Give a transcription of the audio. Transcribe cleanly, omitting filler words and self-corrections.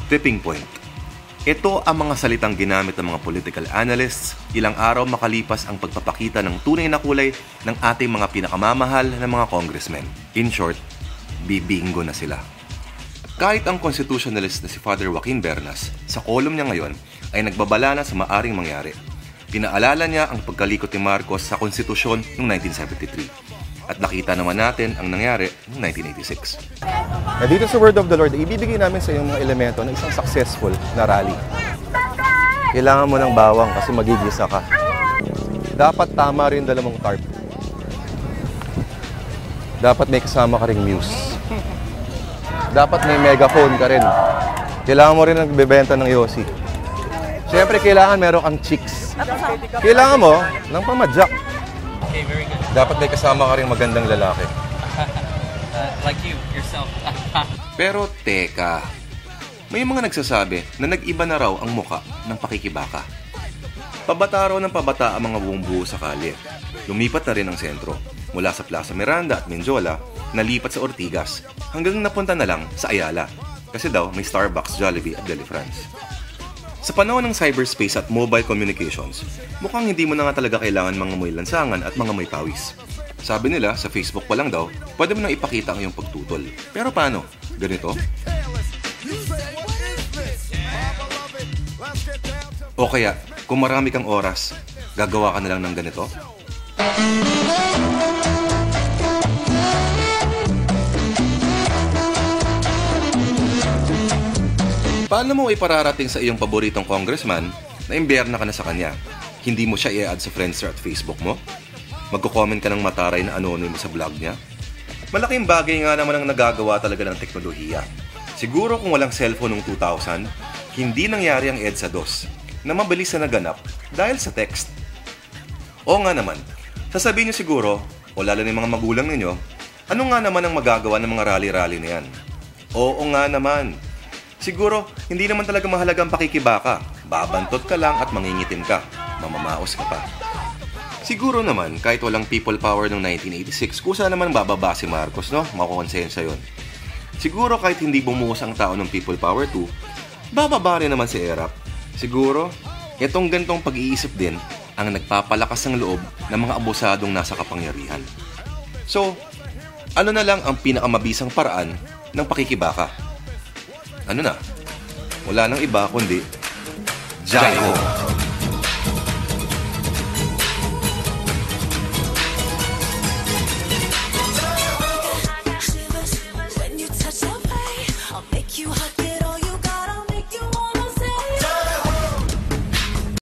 Tipping point. Ito ang mga salitang ginamit ng mga political analysts ilang araw makalipas ang pagpapakita ng tunay na kulay ng ating mga pinakamamahal na mga congressmen. In short, bibingo na sila. Kahit ang constitutionalist na si Father Joaquin Bernas sa column niya ngayon ay nagbabala na sa maaring mangyari. Pinaalala niya ang pagkalikot ni Marcos sa konstitusyon noong 1973. At nakita naman natin ang nangyari noong 1986. Dito sa Word of the Lord, ibibigay namin sa iyong mga elemento ng isang successful na rally. Kailangan mo ng bawang kasi magigisa ka. Dapat tama rin dala mong tarp. Dapat may kasama ka ring muse. Dapat may megaphone ka rin. Kailangan mo rin nagbebenta ng yosi. Siyempre, kailangan meron kang chicks. Kailangan mo ng pamadyak. Okay, very good. Dapat may kasama ka rin magandang lalaki. Like you, yourself. Pero teka, may mga nagsasabi na nag-iba na raw ang muka ng pakikibaka. Pabata raw ng pabata ang mga bumubuo sa kalye. Lumipat na rin ang sentro. Mula sa Plaza Miranda at Menjola, nalipat sa Ortigas, hanggang napunta na lang sa Ayala. Kasi daw may Starbucks, Jollibee at Delifrance. Sa panahon ng cyberspace at mobile communications, mukhang hindi mo na nga talaga kailangan mga may lansangan at mga may pawis. Sabi nila, sa Facebook pa lang daw, pwede mo nang ipakita ang iyong pagtutol. Pero paano? Ganito? O kaya, kung marami kang oras, gagawa ka na lang ng ganito? Paano mo ipararating sa iyong paboritong congressman na imbierna ka na sa kanya? Hindi mo siya i-add sa Friendster at Facebook mo? Magko-comment ka ng mataray na anonymous sa vlog niya? Malaking bagay nga naman ang nagagawa talaga ng teknolohiya. Siguro kung walang cellphone noong 2000, hindi nangyari ang EDSA 2 na mabilis na naganap dahil sa text. O nga naman, sasabihin niyo siguro, o lalo na yung mga magulang ninyo, ano nga naman ang magagawa ng mga rally-rally na yan? Oo nga naman. Siguro, hindi naman talaga mahalagang pakikibaka. Babantot ka lang at mangingitim ka. Mamamaos ka pa. Siguro naman, kahit walang people power noong 1986, kusa naman bababa si Marcos, no? Makukonsensya yun. Siguro kahit hindi bumuhos ang tao ng people power 2, bababa rin naman si Erap. Siguro, itong gantong pag-iisip din ang nagpapalakas ng loob ng mga abusadong nasa kapangyarihan. So, ano na lang ang pinakamabisang paraan ng pakikibaka? Ano na? Wala nang iba kundi Jaiho! When you touch my way, I'll make you hot.